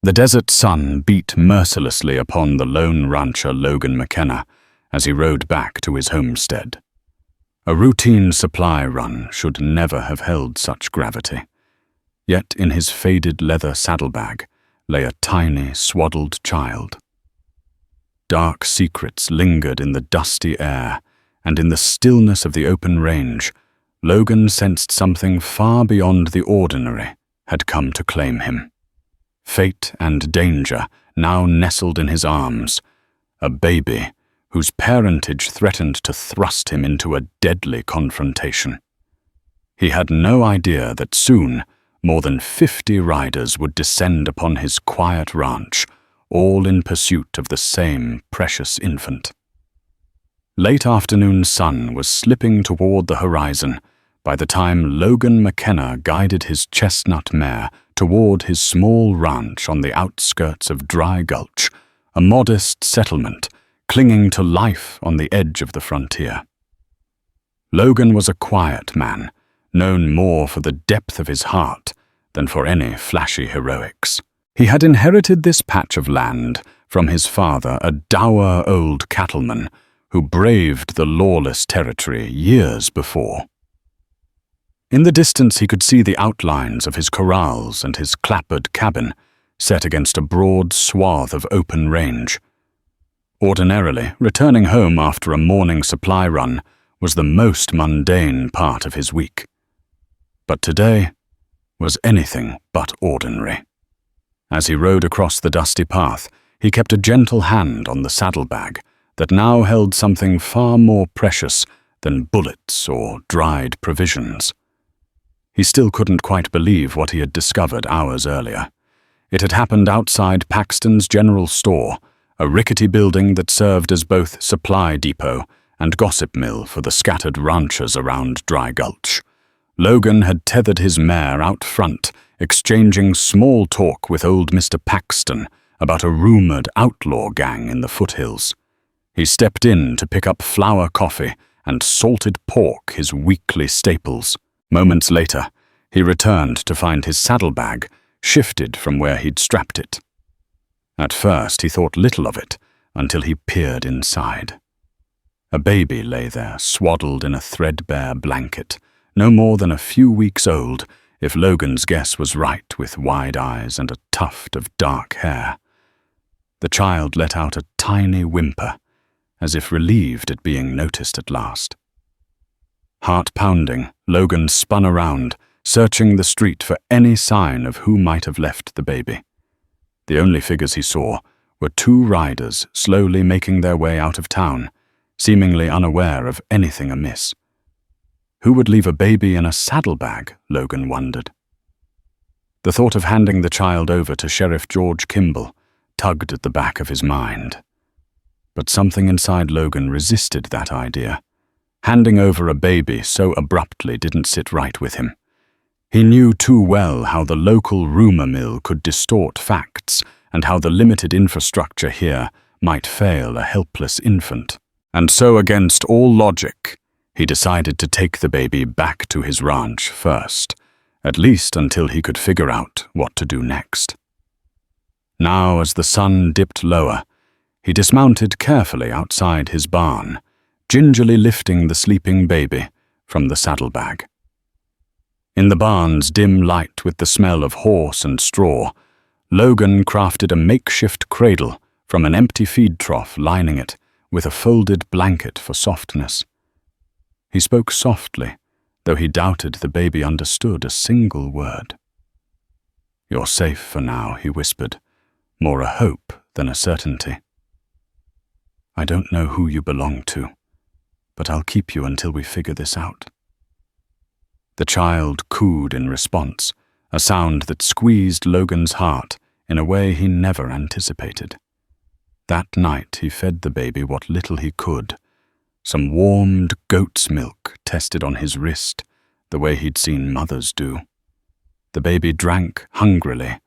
The desert sun beat mercilessly upon the lone rancher Logan McKenna as he rode back to his homestead. A routine supply run should never have held such gravity. Yet in his faded leather saddlebag lay a tiny, swaddled child. Dark secrets lingered in the dusty air, and in the stillness of the open range, Logan sensed something far beyond the ordinary had come to claim him. Fate and danger now nestled in his arms, a baby whose parentage threatened to thrust him into a deadly confrontation. He had no idea that soon more than 50 riders would descend upon his quiet ranch, all in pursuit of the same precious infant. Late afternoon sun was slipping toward the horizon by the time Logan McKenna guided his chestnut mare toward his small ranch on the outskirts of Dry Gulch, a modest settlement clinging to life on the edge of the frontier. Logan was a quiet man, known more for the depth of his heart than for any flashy heroics. He had inherited this patch of land from his father, a dour old cattleman who braved the lawless territory years before. In the distance he could see the outlines of his corrals and his clapboard cabin set against a broad swath of open range. Ordinarily, returning home after a morning supply run was the most mundane part of his week. But today was anything but ordinary. As he rode across the dusty path, he kept a gentle hand on the saddlebag that now held something far more precious than bullets or dried provisions. He still couldn't quite believe what he had discovered hours earlier. It had happened outside Paxton's general store, a rickety building that served as both supply depot and gossip mill for the scattered ranchers around Dry Gulch. Logan had tethered his mare out front, exchanging small talk with old Mr. Paxton about a rumored outlaw gang in the foothills. He stepped in to pick up flour coffee and salted pork, his weekly staples. Moments later, he returned to find his saddlebag shifted from where he'd strapped it. At first, he thought little of it until he peered inside. A baby lay there, swaddled in a threadbare blanket, no more than a few weeks old, if Logan's guess was right, with wide eyes and a tuft of dark hair. The child let out a tiny whimper, as if relieved at being noticed at last. Heart-pounding, Logan spun around, searching the street for any sign of who might have left the baby. The only figures he saw were 2 riders slowly making their way out of town, seemingly unaware of anything amiss. Who would leave a baby in a saddlebag, Logan wondered. The thought of handing the child over to Sheriff George Kimball tugged at the back of his mind. But something inside Logan resisted that idea. Handing over a baby so abruptly didn't sit right with him. He knew too well how the local rumor mill could distort facts and how the limited infrastructure here might fail a helpless infant. And so, against all logic, he decided to take the baby back to his ranch first, at least until he could figure out what to do next. Now, as the sun dipped lower, he dismounted carefully outside his barn, gingerly lifting the sleeping baby from the saddlebag. In the barn's dim light with the smell of horse and straw, Logan crafted a makeshift cradle from an empty feed trough lining it with a folded blanket for softness. He spoke softly, though he doubted the baby understood a single word. "You're safe for now," he whispered, more a hope than a certainty. "I don't know who you belong to, but I'll keep you until we figure this out." The child cooed in response, a sound that squeezed Logan's heart in a way he never anticipated. That night he fed the baby what little he could, some warmed goat's milk tested on his wrist, the way he'd seen mothers do. The baby drank hungrily,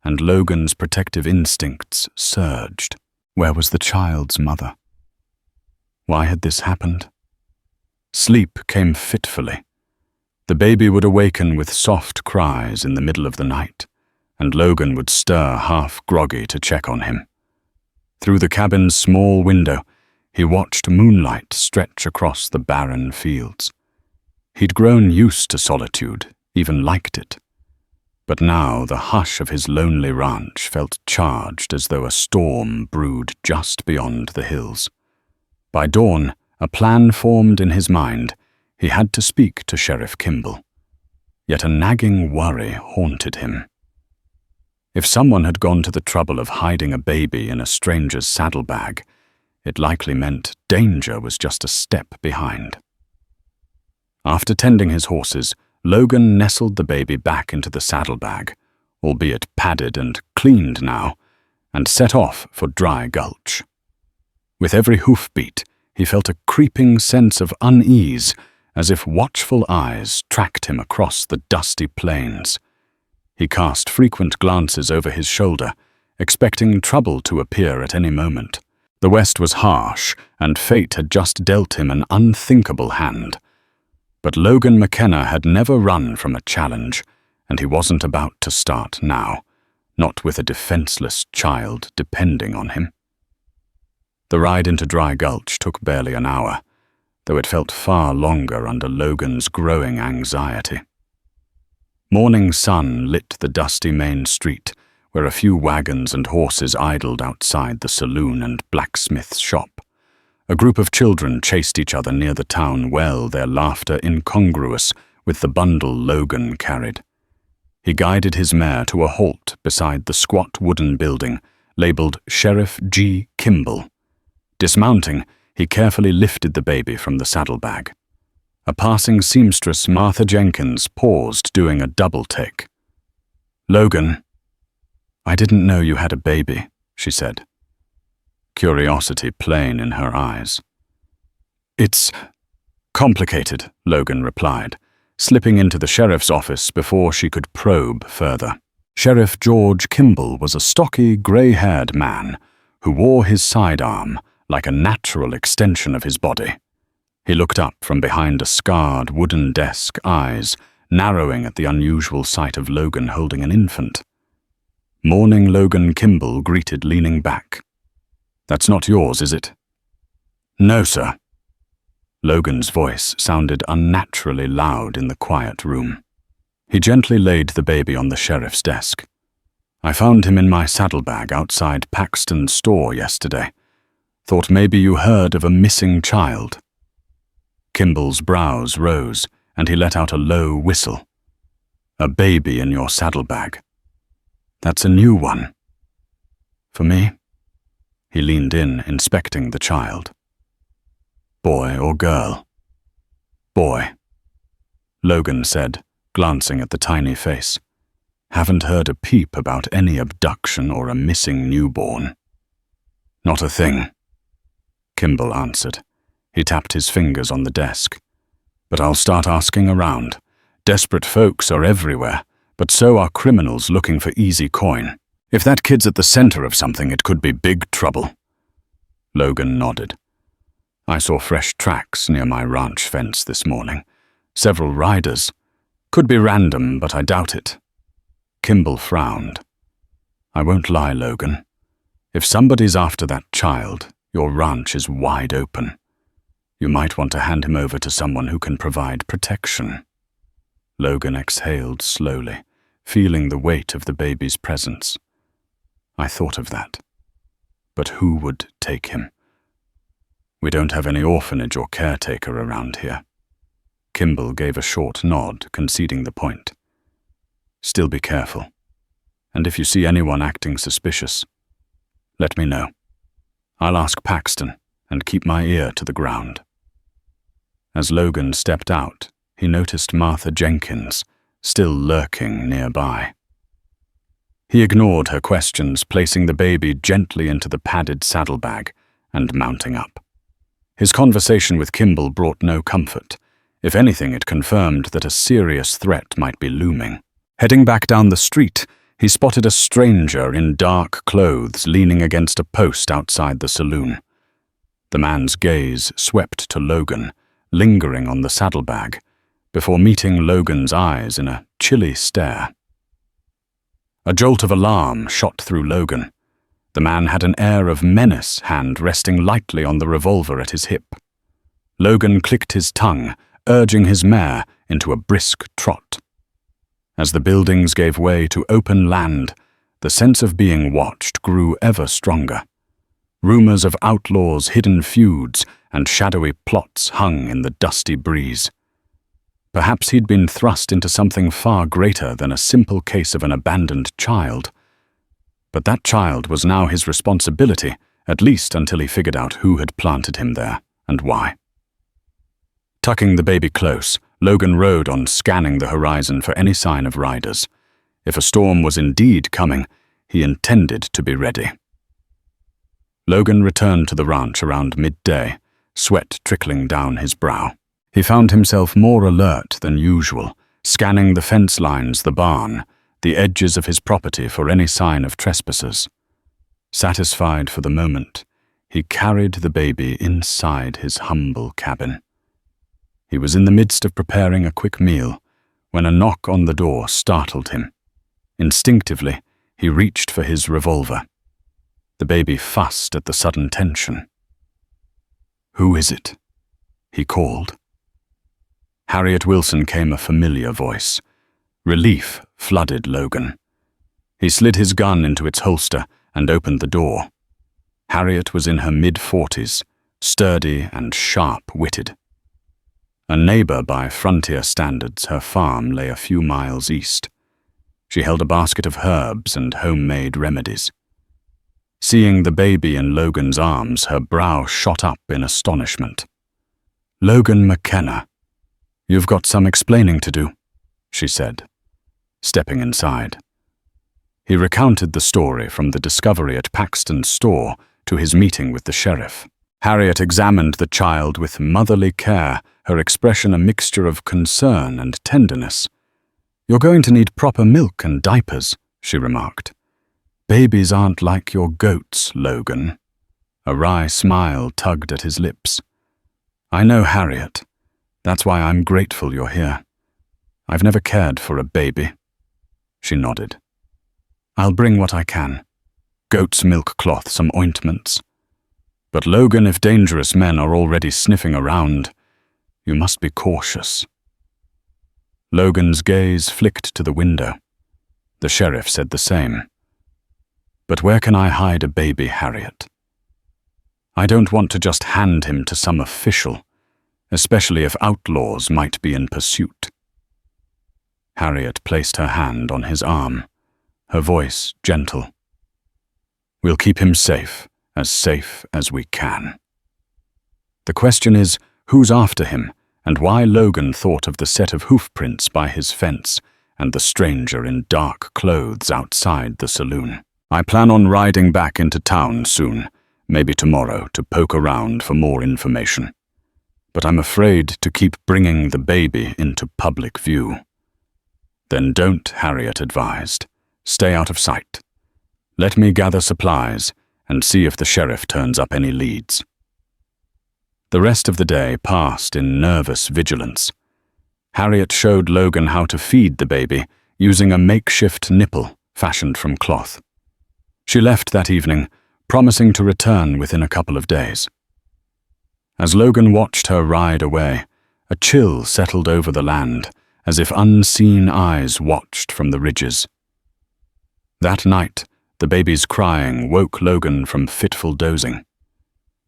and Logan's protective instincts surged. Where was the child's mother? Why had this happened? Sleep came fitfully. The baby would awaken with soft cries in the middle of the night, and Logan would stir half-groggy to check on him. Through the cabin's small window, he watched moonlight stretch across the barren fields. He'd grown used to solitude, even liked it. But now the hush of his lonely ranch felt charged as though a storm brewed just beyond the hills. By dawn, a plan formed in his mind. He had to speak to Sheriff Kimball. Yet a nagging worry haunted him. If someone had gone to the trouble of hiding a baby in a stranger's saddlebag, it likely meant danger was just a step behind. After tending his horses, Logan nestled the baby back into the saddlebag, albeit padded and cleaned now, and set off for Dry Gulch. With every hoofbeat, he felt a creeping sense of unease, as if watchful eyes tracked him across the dusty plains. He cast frequent glances over his shoulder, expecting trouble to appear at any moment. The west was harsh, and fate had just dealt him an unthinkable hand. But Logan McKenna had never run from a challenge, and he wasn't about to start now, not with a defenseless child depending on him. The ride into Dry Gulch took barely an hour, though it felt far longer under Logan's growing anxiety. Morning sun lit the dusty main street, where a few wagons and horses idled outside the saloon and blacksmith's shop. A group of children chased each other near the town well, their laughter incongruous with the bundle Logan carried. He guided his mare to a halt beside the squat wooden building, labeled Sheriff G. Kimball. Dismounting, he carefully lifted the baby from the saddlebag. A passing seamstress, Martha Jenkins, paused, doing a double-take. "Logan, I didn't know you had a baby," she said, curiosity plain in her eyes. "It's complicated," Logan replied, slipping into the sheriff's office before she could probe further. Sheriff George Kimball was a stocky, grey-haired man who wore his sidearm like a natural extension of his body. He looked up from behind a scarred wooden desk, eyes narrowing at the unusual sight of Logan holding an infant. Morning Logan Kimball greeted, leaning back. "That's not yours, is it?" "No, sir." Logan's voice sounded unnaturally loud in the quiet room. He gently laid the baby on the sheriff's desk. "I found him in my saddlebag outside Paxton's store yesterday. Thought maybe you heard of a missing child." Kimball's brows rose, and he let out a low whistle. "A baby in your saddlebag. That's a new one." "For me?" He leaned in, inspecting the child. "Boy or girl?" "Boy," Logan said, glancing at the tiny face. "Haven't heard a peep about any abduction or a missing newborn." "Not a thing," Kimball answered. He tapped his fingers on the desk. "But I'll start asking around. Desperate folks are everywhere, but so are criminals looking for easy coin. If that kid's at the center of something, it could be big trouble." Logan nodded. "I saw fresh tracks near my ranch fence this morning. Several riders. Could be random, but I doubt it." Kimball frowned. "I won't lie, Logan. If somebody's after that child, your ranch is wide open. You might want to hand him over to someone who can provide protection." Logan exhaled slowly, feeling the weight of the baby's presence. "I thought of that. But who would take him? We don't have any orphanage or caretaker around here." Kimball gave a short nod, conceding the point. "Still be careful. And if you see anyone acting suspicious, let me know. I'll ask Paxton and keep my ear to the ground." As Logan stepped out, he noticed Martha Jenkins, still lurking nearby. He ignored her questions, placing the baby gently into the padded saddlebag and mounting up. His conversation with Kimball brought no comfort. If anything, it confirmed that a serious threat might be looming. Heading back down the street, he spotted a stranger in dark clothes leaning against a post outside the saloon. The man's gaze swept to Logan, lingering on the saddlebag, before meeting Logan's eyes in a chilly stare. A jolt of alarm shot through Logan. The man had an air of menace, hand resting lightly on the revolver at his hip. Logan clicked his tongue, urging his mare into a brisk trot. As the buildings gave way to open land, the sense of being watched grew ever stronger. Rumors of outlaws, hidden feuds, and shadowy plots hung in the dusty breeze. Perhaps he'd been thrust into something far greater than a simple case of an abandoned child. But that child was now his responsibility, at least until he figured out who had planted him there and why. Tucking the baby close, Logan rode on, scanning the horizon for any sign of riders. If a storm was indeed coming, he intended to be ready. Logan returned to the ranch around midday, sweat trickling down his brow. He found himself more alert than usual, scanning the fence lines, the barn, the edges of his property for any sign of trespassers. Satisfied for the moment, he carried the baby inside his humble cabin. He was in the midst of preparing a quick meal when a knock on the door startled him. Instinctively, he reached for his revolver. The baby fussed at the sudden tension. "Who is it?" he called. Harriet Wilson came a familiar voice. Relief flooded Logan. He slid his gun into its holster and opened the door. Harriet was in her mid-40s, sturdy and sharp-witted. A neighbor by frontier standards, her farm lay a few miles east. She held a basket of herbs and homemade remedies. Seeing the baby in Logan's arms, her brow shot up in astonishment. "Logan McKenna, you've got some explaining to do," she said, stepping inside. He recounted the story from the discovery at Paxton's store to his meeting with the sheriff. Harriet examined the child with motherly care, her expression a mixture of concern and tenderness. "You're going to need proper milk and diapers," she remarked. "Babies aren't like your goats, Logan." A wry smile tugged at his lips. "I know, Harriet. That's why I'm grateful you're here. I've never cared for a baby." She nodded. "I'll bring what I can. Goat's milk cloth, some ointments. But Logan, if dangerous men are already sniffing around, you must be cautious." Logan's gaze flicked to the window. The sheriff said the same. "But where can I hide a baby, Harriet? I don't want to just hand him to some official, especially if outlaws might be in pursuit." Harriet placed her hand on his arm, her voice gentle. "We'll keep him safe as we can. The question is, who's after him, and why Logan thought of the set of hoofprints by his fence and the stranger in dark clothes outside the saloon. I plan on riding back into town soon, maybe tomorrow, to poke around for more information. But I'm afraid to keep bringing the baby into public view." "Then don't," Harriet advised. "Stay out of sight. Let me gather supplies and see if the sheriff turns up any leads." The rest of the day passed in nervous vigilance. Harriet showed Logan how to feed the baby using a makeshift nipple fashioned from cloth. She left that evening, promising to return within a couple of days. As Logan watched her ride away, a chill settled over the land, as if unseen eyes watched from the ridges. That night, the baby's crying woke Logan from fitful dozing.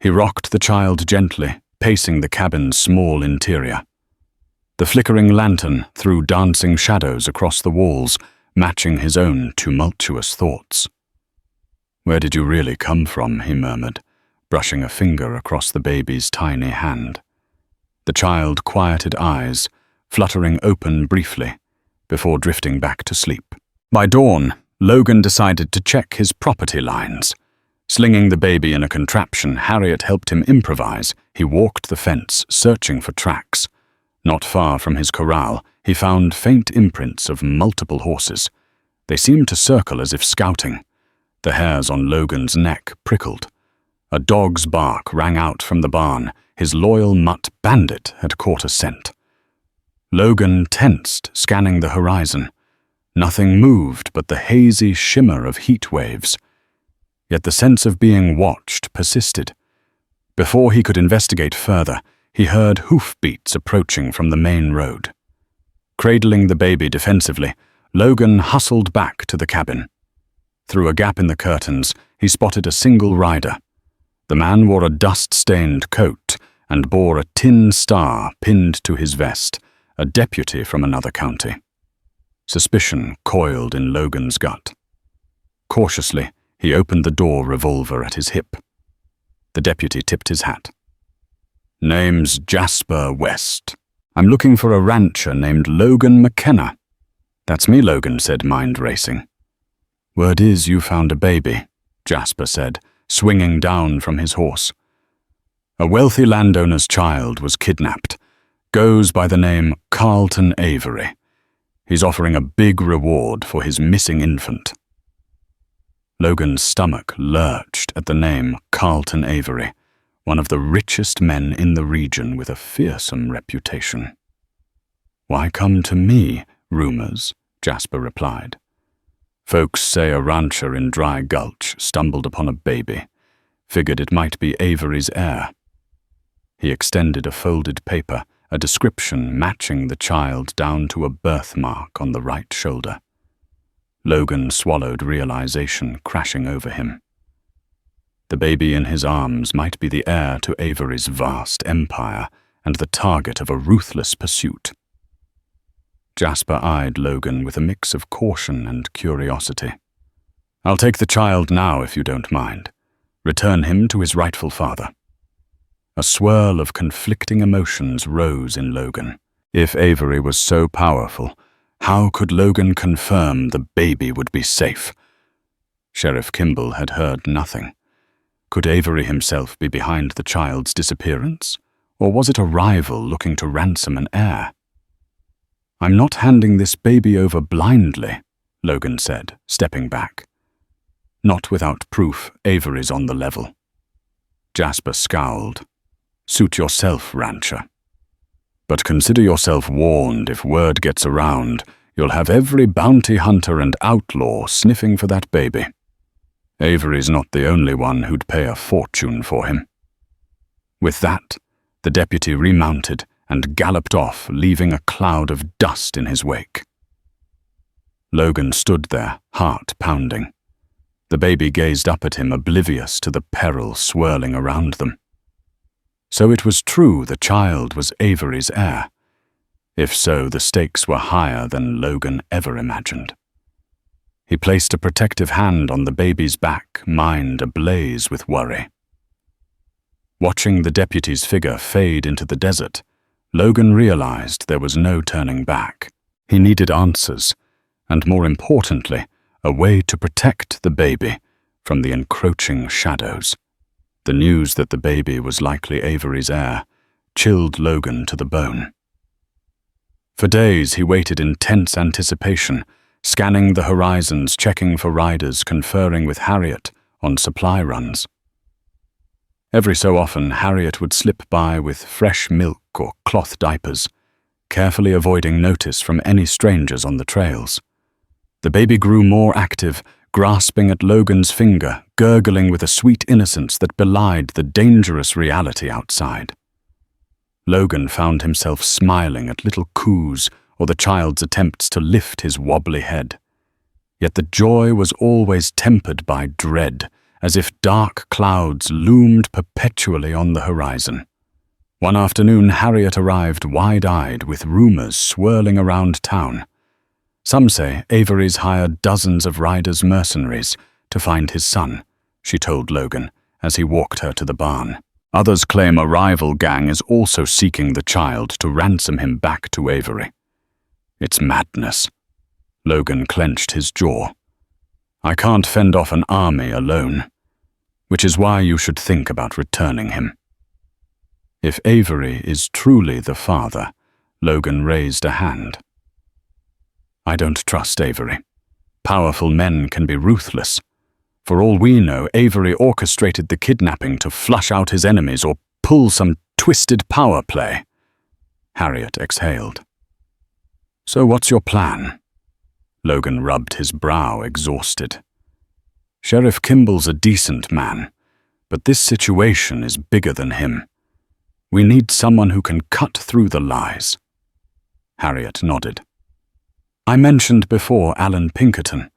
He rocked the child gently, pacing the cabin's small interior. The flickering lantern threw dancing shadows across the walls, matching his own tumultuous thoughts. "Where did you really come from?" he murmured, brushing a finger across the baby's tiny hand. The child quieted eyes, fluttering open briefly, before drifting back to sleep. By dawn, Logan decided to check his property lines. Slinging the baby in a contraption Harriet helped him improvise, he walked the fence, searching for tracks. Not far from his corral, he found faint imprints of multiple horses. They seemed to circle as if scouting. The hairs on Logan's neck prickled. A dog's bark rang out from the barn. His loyal mutt Bandit had caught a scent. Logan tensed, scanning the horizon. Nothing moved but the hazy shimmer of heat waves. Yet the sense of being watched persisted. Before he could investigate further, he heard hoofbeats approaching from the main road. Cradling the baby defensively, Logan hustled back to the cabin. Through a gap in the curtains, he spotted a single rider. The man wore a dust-stained coat and bore a tin star pinned to his vest, a deputy from another county. Suspicion coiled in Logan's gut. Cautiously, he opened the door revolver at his hip. The deputy tipped his hat. "Name's Jasper West. I'm looking for a rancher named Logan McKenna." "That's me," Logan said, mind racing. "Word is you found a baby," Jasper said, swinging down from his horse. "A wealthy landowner's child was kidnapped. Goes by the name Carlton Avery. He's offering a big reward for his missing infant." Logan's stomach lurched at the name Carlton Avery, one of the richest men in the region with a fearsome reputation. "Why come to me, rumors?" Jasper replied. "Folks say a rancher in Dry Gulch stumbled upon a baby. Figured it might be Avery's heir." He extended a folded paper, a description matching the child down to a birthmark on the right shoulder. Logan swallowed realization crashing over him. The baby in his arms might be the heir to Avery's vast empire and the target of a ruthless pursuit. Jasper eyed Logan with a mix of caution and curiosity. "I'll take the child now if you don't mind. Return him to his rightful father." A swirl of conflicting emotions rose in Logan. If Avery was so powerful, how could Logan confirm the baby would be safe? Sheriff Kimball had heard nothing. Could Avery himself be behind the child's disappearance? Or was it a rival looking to ransom an heir? "I'm not handing this baby over blindly," Logan said, stepping back. "Not without proof Avery's on the level." Jasper scowled. "Suit yourself, rancher. But consider yourself warned. If word gets around, you'll have every bounty hunter and outlaw sniffing for that baby. Avery's not the only one who'd pay a fortune for him." With that, the deputy remounted and galloped off, leaving a cloud of dust in his wake. Logan stood there, heart pounding. The baby gazed up at him, oblivious to the peril swirling around them. So it was true the child was Avery's heir. If so, the stakes were higher than Logan ever imagined. He placed a protective hand on the baby's back, mind ablaze with worry. Watching the deputy's figure fade into the desert, Logan realized there was no turning back. He needed answers, and more importantly, a way to protect the baby from the encroaching shadows. The news that the baby was likely Avery's heir chilled Logan to the bone. For days he waited in tense anticipation, scanning the horizons, checking for riders, conferring with Harriet on supply runs. Every so often, Harriet would slip by with fresh milk or cloth diapers, carefully avoiding notice from any strangers on the trails. The baby grew more active, grasping at Logan's finger, gurgling with a sweet innocence that belied the dangerous reality outside. Logan found himself smiling at little coos or the child's attempts to lift his wobbly head. Yet the joy was always tempered by dread, as if dark clouds loomed perpetually on the horizon. One afternoon, Harriet arrived wide-eyed with rumors swirling around town. Some say Avery's hired dozens of riders' mercenaries to find his son, she told Logan as he walked her to the barn. Others claim a rival gang is also seeking the child to ransom him back to Avery. It's madness. Logan clenched his jaw. I can't fend off an army alone, which is why you should think about returning him. If Avery is truly the father, Logan raised a hand. I don't trust Avery. Powerful men can be ruthless. For all we know, Avery orchestrated the kidnapping to flush out his enemies or pull some twisted power play. Harriet exhaled. So what's your plan? Logan rubbed his brow, exhausted. Sheriff Kimball's a decent man, but this situation is bigger than him. We need someone who can cut through the lies. Harriet nodded. I mentioned before Alan Pinkerton,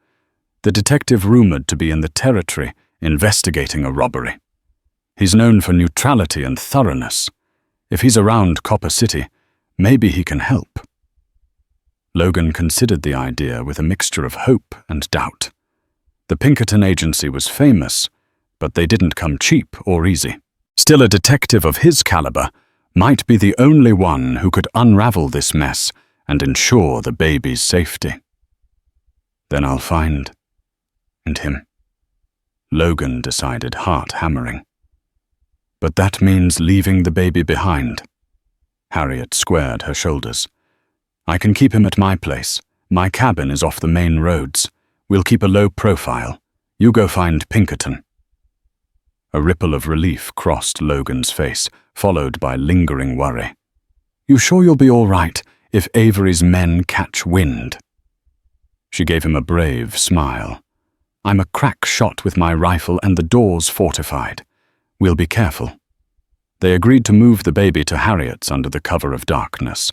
the detective rumored to be in the territory investigating a robbery. He's known for neutrality and thoroughness. If he's around Copper City, maybe he can help. Logan considered the idea with a mixture of hope and doubt. The Pinkerton agency was famous, but they didn't come cheap or easy. Still, a detective of his caliber might be the only one who could unravel this mess and ensure the baby's safety. Then I'll find... and him. Logan decided, heart hammering. But that means leaving the baby behind. Harriet squared her shoulders. I can keep him at my place. My cabin is off the main roads. We'll keep a low profile. You go find Pinkerton. A ripple of relief crossed Logan's face, followed by lingering worry. You sure you'll be all right if Avery's men catch wind? She gave him a brave smile. I'm a crack shot with my rifle and the door's fortified. We'll be careful. They agreed to move the baby to Harriet's under the cover of darkness.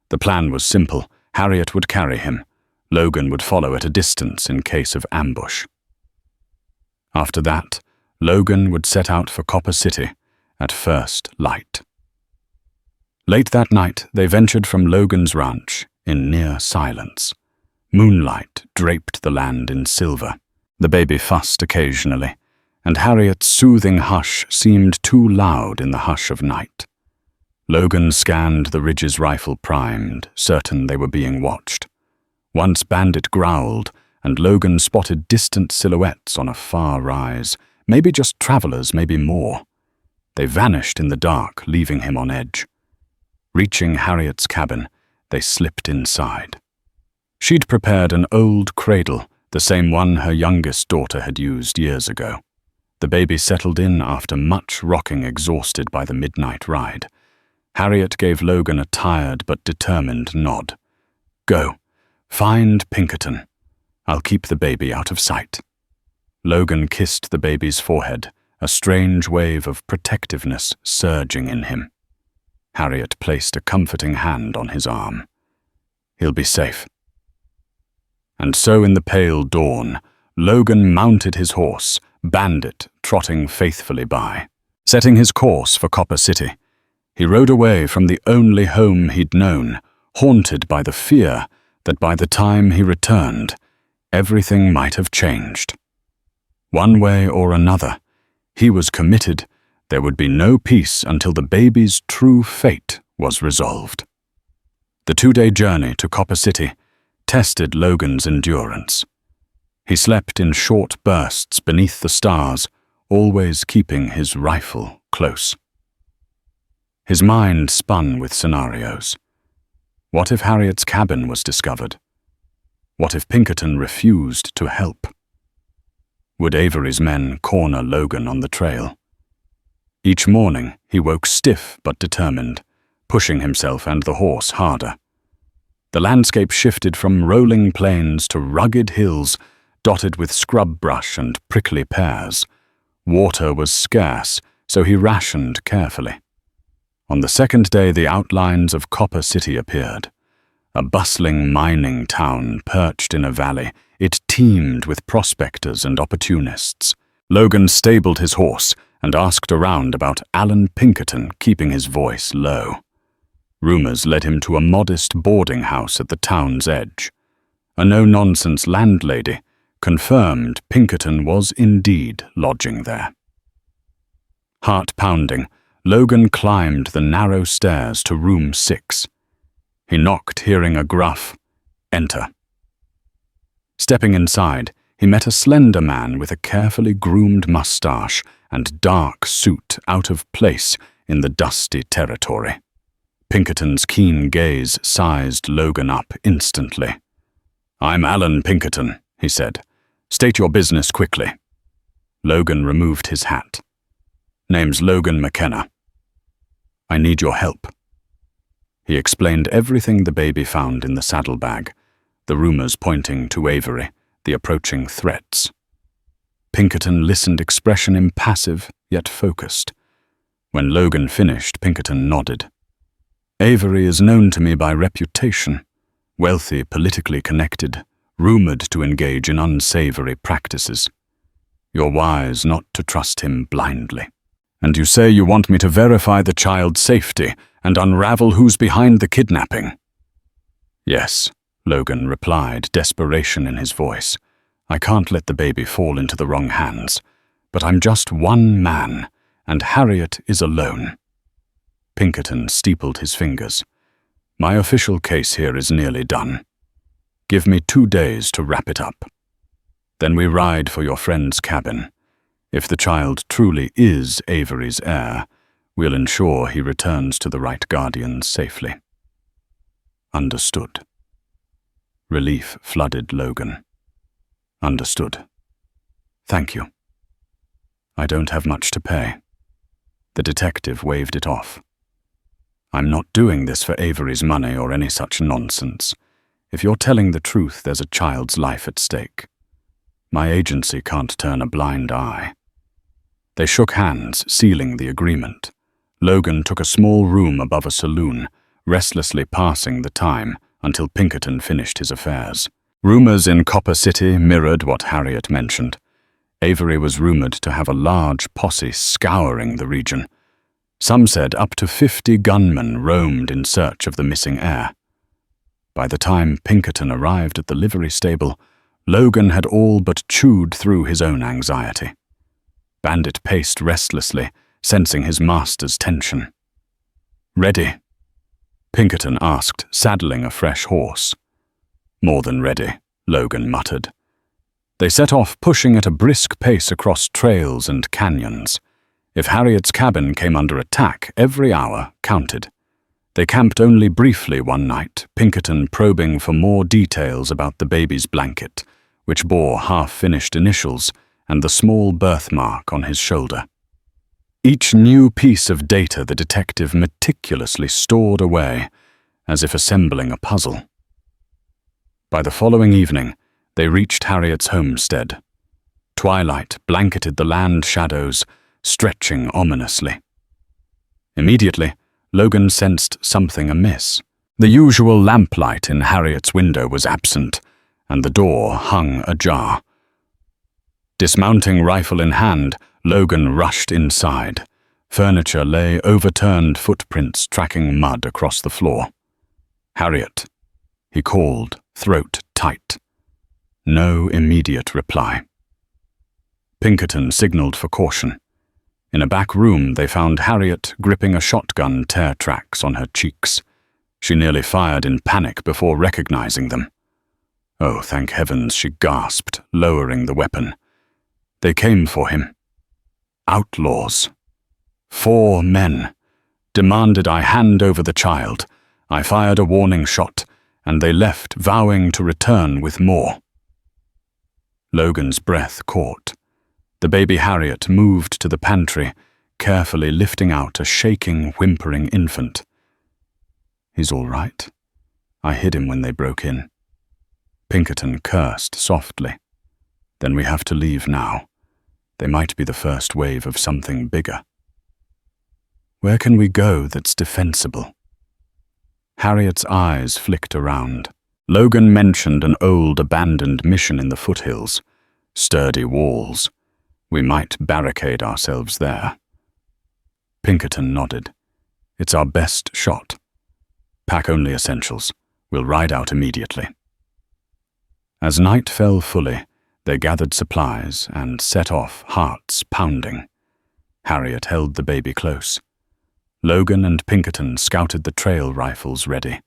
The plan was simple. Harriet would carry him. Logan would follow at a distance in case of ambush. After that, Logan would set out for Copper City at first light. Late that night, they ventured from Logan's ranch in near silence. Moonlight draped the land in silver. The baby fussed occasionally, and Harriet's soothing hush seemed too loud in the hush of night. Logan scanned the ridges rifle primed, certain they were being watched. Once Bandit growled, and Logan spotted distant silhouettes on a far rise, maybe just travelers, maybe more. They vanished in the dark, leaving him on edge. Reaching Harriet's cabin, they slipped inside. She'd prepared an old cradle, the same one her youngest daughter had used years ago. The baby settled in after much rocking, exhausted by the midnight ride. Harriet gave Logan a tired but determined nod. Go. Find Pinkerton. I'll keep the baby out of sight. Logan kissed the baby's forehead, a strange wave of protectiveness surging in him. Harriet placed a comforting hand on his arm. He'll be safe. And so in the pale dawn, Logan mounted his horse, Bandit trotting faithfully by. Setting his course for Copper City, he rode away from the only home he'd known, haunted by the fear that by the time he returned, everything might have changed. One way or another, he was committed. There would be no peace until the baby's true fate was resolved. The 2-day journey to Copper City tested Logan's endurance. He slept in short bursts beneath the stars, always keeping his rifle close. His mind spun with scenarios. What if Harriet's cabin was discovered? What if Pinkerton refused to help? Would Avery's men corner Logan on the trail? Each morning, he woke stiff but determined, pushing himself and the horse harder. The landscape shifted from rolling plains to rugged hills, dotted with scrub brush and prickly pears. Water was scarce, so he rationed carefully. On the second day, the outlines of Copper City appeared. A bustling mining town perched in a valley. It teemed with prospectors and opportunists. Logan stabled his horse and asked around about Alan Pinkerton, keeping his voice low. Rumors led him to a modest boarding house at the town's edge. A no-nonsense landlady confirmed Pinkerton was indeed lodging there. Heart-pounding, Logan climbed the narrow stairs to room 6. He knocked, hearing a gruff, "Enter." Stepping inside, he met a slender man with a carefully groomed mustache and dark suit out of place in the dusty territory. Pinkerton's keen gaze sized Logan up instantly. "I'm Alan Pinkerton," he said. "State your business quickly." Logan removed his hat. "Name's Logan McKenna. I need your help." He explained everything the baby found in the saddlebag, the rumors pointing to Avery, the approaching threats. Pinkerton listened, expression impassive yet focused. When Logan finished, Pinkerton nodded. Avery is known to me by reputation, wealthy, politically connected, rumored to engage in unsavory practices. You're wise not to trust him blindly. And you say you want me to verify the child's safety and unravel who's behind the kidnapping? Yes, Logan replied, desperation in his voice. I can't let the baby fall into the wrong hands, but I'm just one man, and Harriet is alone. Pinkerton steepled his fingers. My official case here is nearly done. Give me 2 days to wrap it up. Then we ride for your friend's cabin. If the child truly is Avery's heir, we'll ensure he returns to the right guardians safely. Understood. Relief flooded Logan. Understood. Thank you. I don't have much to pay. The detective waved it off. I'm not doing this for Avery's money or any such nonsense. If you're telling the truth, there's a child's life at stake. My agency can't turn a blind eye. They shook hands, sealing the agreement. Logan took a small room above a saloon, restlessly passing the time until Pinkerton finished his affairs. Rumors in Copper City mirrored what Harriet mentioned. Avery was rumored to have a large posse scouring the region. Some said up to 50 gunmen roamed in search of the missing heir. By the time Pinkerton arrived at the livery stable, Logan had all but chewed through his own anxiety. Bandit paced restlessly, sensing his master's tension. Ready? Pinkerton asked, saddling a fresh horse. More than ready, Logan muttered. They set off, pushing at a brisk pace across trails and canyons. If Harriet's cabin came under attack, every hour counted. They camped only briefly one night, Pinkerton probing for more details about the baby's blanket, which bore half-finished initials and the small birthmark on his shoulder. Each new piece of data the detective meticulously stored away, as if assembling a puzzle. By the following evening, they reached Harriet's homestead. Twilight blanketed the land shadows, stretching ominously. Immediately, Logan sensed something amiss. The usual lamplight in Harriet's window was absent, and the door hung ajar. Dismounting rifle in hand, Logan rushed inside. Furniture lay overturned, footprints tracking mud across the floor. Harriet, he called, throat tight. No immediate reply. Pinkerton signaled for caution. In a back room, they found Harriet gripping a shotgun, tear tracks on her cheeks. She nearly fired in panic before recognizing them. Oh, thank heavens, she gasped, lowering the weapon. They came for him. Outlaws. 4 men. Demanded I hand over the child. I fired a warning shot, and they left, vowing to return with more. Logan's breath caught. The baby Harriet moved to the pantry, carefully lifting out a shaking, whimpering infant. He's all right. I hid him when they broke in. Pinkerton cursed softly. Then we have to leave now. They might be the first wave of something bigger. Where can we go that's defensible? Harriet's eyes flicked around. Logan mentioned an old abandoned mission in the foothills. Sturdy walls. We might barricade ourselves there. Pinkerton nodded. It's our best shot. Pack only essentials. We'll ride out immediately. As night fell fully, they gathered supplies and set off, hearts pounding. Harriet held the baby close. Logan and Pinkerton scouted the trail rifles ready.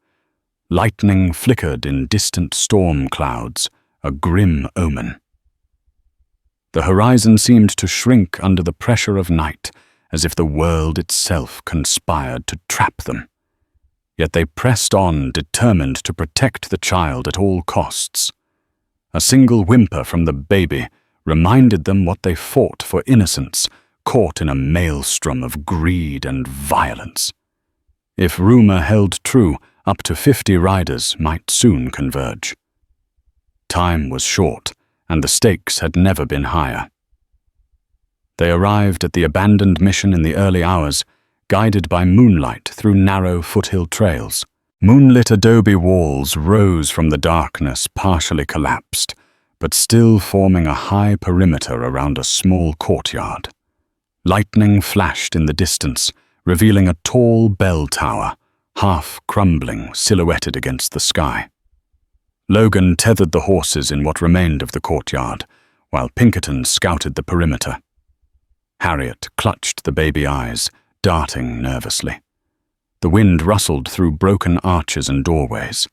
Lightning flickered in distant storm clouds, a grim omen. The horizon seemed to shrink under the pressure of night, as if the world itself conspired to trap them. Yet they pressed on, determined to protect the child at all costs. A single whimper from the baby reminded them what they fought for: innocence, caught in a maelstrom of greed and violence. If rumor held true, up to 50 riders might soon converge. Time was short, and the stakes had never been higher. They arrived at the abandoned mission in the early hours, guided by moonlight through narrow foothill trails. Moonlit adobe walls rose from the darkness, partially collapsed, but still forming a high perimeter around a small courtyard. Lightning flashed in the distance, revealing a tall bell tower, half crumbling, silhouetted against the sky. Logan tethered the horses in what remained of the courtyard, while Pinkerton scouted the perimeter. Harriet clutched the baby eyes, darting nervously. The wind rustled through broken arches and doorways.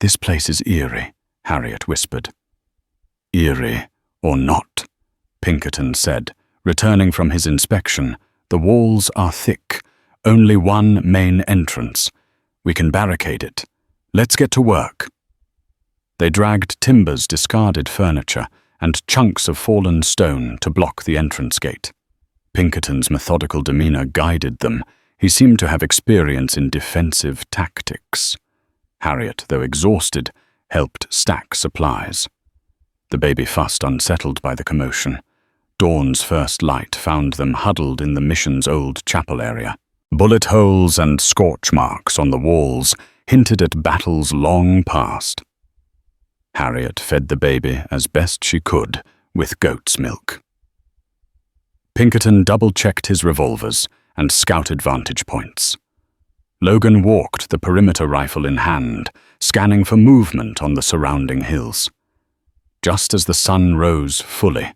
"This place is eerie," Harriet whispered. "Eerie or not," Pinkerton said, returning from his inspection. "The walls are thick. Only one main entrance. We can barricade it. Let's get to work." They dragged Timber's discarded furniture and chunks of fallen stone to block the entrance gate. Pinkerton's methodical demeanor guided them. He seemed to have experience in defensive tactics. Harriet, though exhausted, helped stack supplies. The baby fussed, unsettled by the commotion. Dawn's first light found them huddled in the mission's old chapel area. Bullet holes and scorch marks on the walls hinted at battles long past. Harriet fed the baby as best she could with goat's milk. Pinkerton double-checked his revolvers and scouted vantage points. Logan walked, the perimeter rifle in hand, scanning for movement on the surrounding hills. Just as the sun rose fully,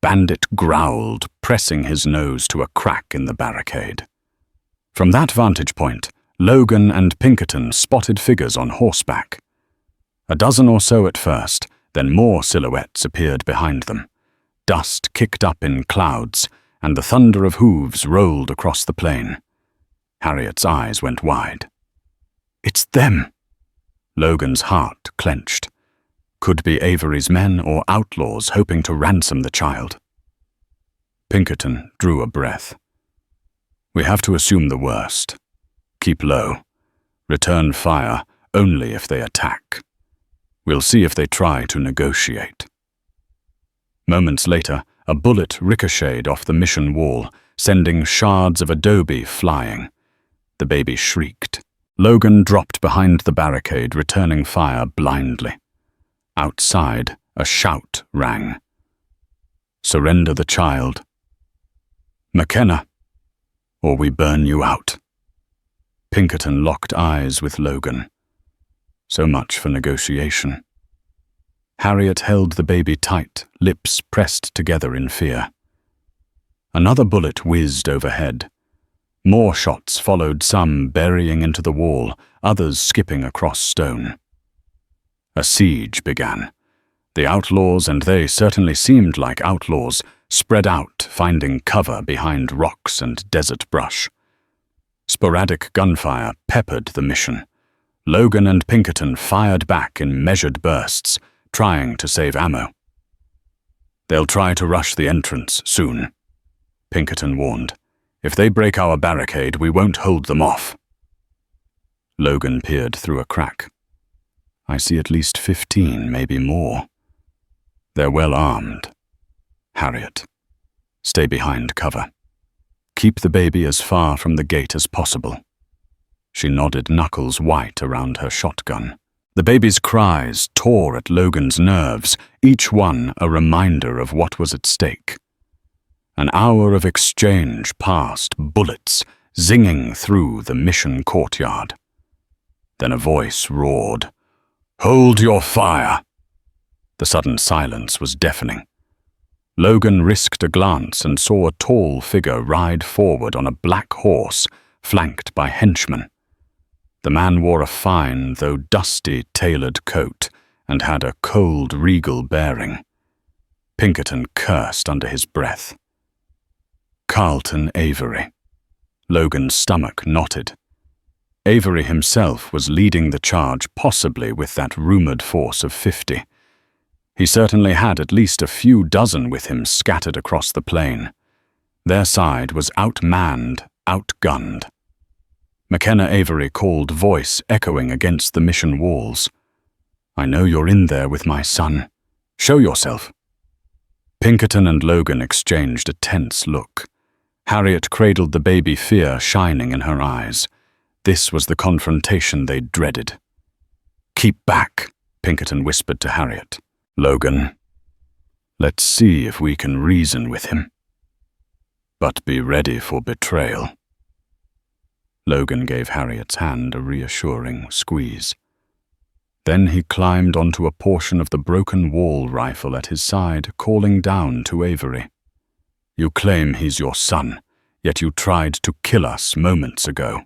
Bandit growled, pressing his nose to a crack in the barricade. From that vantage point, Logan and Pinkerton spotted figures on horseback. A dozen or so at first, then more silhouettes appeared behind them. Dust kicked up in clouds, and the thunder of hooves rolled across the plain. Harriet's eyes went wide. "It's them!" Logan's heart clenched. Could be Avery's men or outlaws hoping to ransom the child. Pinkerton drew a breath. "We have to assume the worst. Keep low. Return fire only if they attack. We'll see if they try to negotiate." Moments later, a bullet ricocheted off the mission wall, sending shards of adobe flying. The baby shrieked. Logan dropped behind the barricade, returning fire blindly. Outside, a shout rang. "Surrender the child. McKenna, or we burn you out." Pinkerton locked eyes with Logan. So much for negotiation. Harriet held the baby tight, lips pressed together in fear. Another bullet whizzed overhead. More shots followed, some burying into the wall, others skipping across stone. A siege began. The outlaws, and they certainly seemed like outlaws, spread out, finding cover behind rocks and desert brush. Sporadic gunfire peppered the mission. Logan and Pinkerton fired back in measured bursts, trying to save ammo. "They'll try to rush the entrance soon," Pinkerton warned. "If they break our barricade, we won't hold them off." Logan peered through a crack. "I see at least 15, maybe more. They're well armed. Harriet, stay behind cover. Keep the baby as far from the gate as possible." She nodded, knuckles white around her shotgun. The baby's cries tore at Logan's nerves, each one a reminder of what was at stake. An hour of exchange passed, bullets zinging through the mission courtyard. Then a voice roared, "Hold your fire!" The sudden silence was deafening. Logan risked a glance and saw a tall figure ride forward on a black horse, flanked by henchmen. The man wore a fine, though dusty, tailored coat and had a cold, regal bearing. Pinkerton cursed under his breath. Carlton Avery. Logan's stomach knotted. Avery himself was leading the charge, possibly with that rumored force of 50. He certainly had at least a few dozen with him scattered across the plain. Their side was outmanned, outgunned. McKenna Avery called, voice echoing against the mission walls. I know you're in there with my son. Show yourself." Pinkerton and Logan exchanged a tense look. Harriet cradled the baby, fear shining in her eyes. This was the confrontation they dreaded. "Keep back," Pinkerton whispered to Harriet. "Logan, let's see if we can reason with him. But be ready for betrayal." Logan gave Harriet's hand a reassuring squeeze. Then he climbed onto a portion of the broken wall rifle at his side, calling down to Avery. "You claim he's your son, yet you tried to kill us moments ago."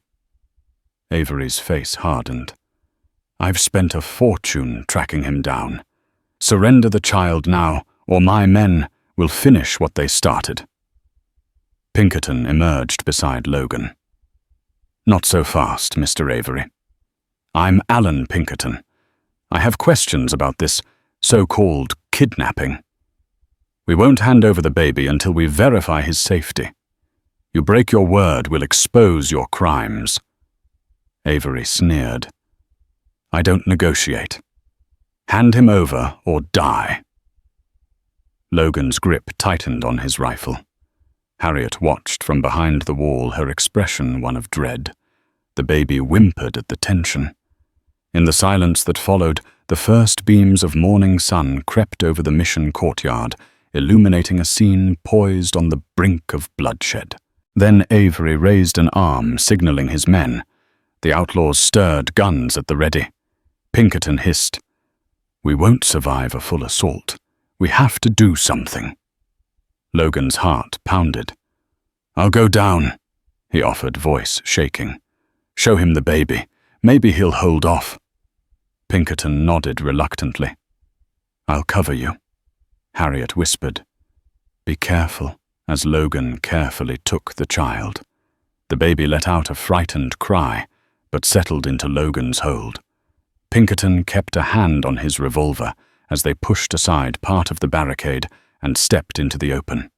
Avery's face hardened. "I've spent a fortune tracking him down. Surrender the child now, or my men will finish what they started." Pinkerton emerged beside Logan. "Not so fast, Mr. Avery. I'm Alan Pinkerton. I have questions about this so-called kidnapping. We won't hand over the baby until we verify his safety. You break your word, we'll expose your crimes." Avery sneered. "I don't negotiate. Hand him over or die." Logan's grip tightened on his rifle. Harriet watched from behind the wall, her expression one of dread. The baby whimpered at the tension. In the silence that followed, the first beams of morning sun crept over the mission courtyard, illuminating a scene poised on the brink of bloodshed. Then Avery raised an arm, signaling his men. The outlaws stirred, guns at the ready. Pinkerton hissed, "We won't survive a full assault. We have to do something." Logan's heart pounded. "I'll go down," he offered, voice shaking. "Show him the baby. Maybe he'll hold off." Pinkerton nodded reluctantly. "I'll cover you," Harriet whispered. "Be careful," as Logan carefully took the child. The baby let out a frightened cry, but settled into Logan's hold. Pinkerton kept a hand on his revolver as they pushed aside part of the barricade and stepped into the open.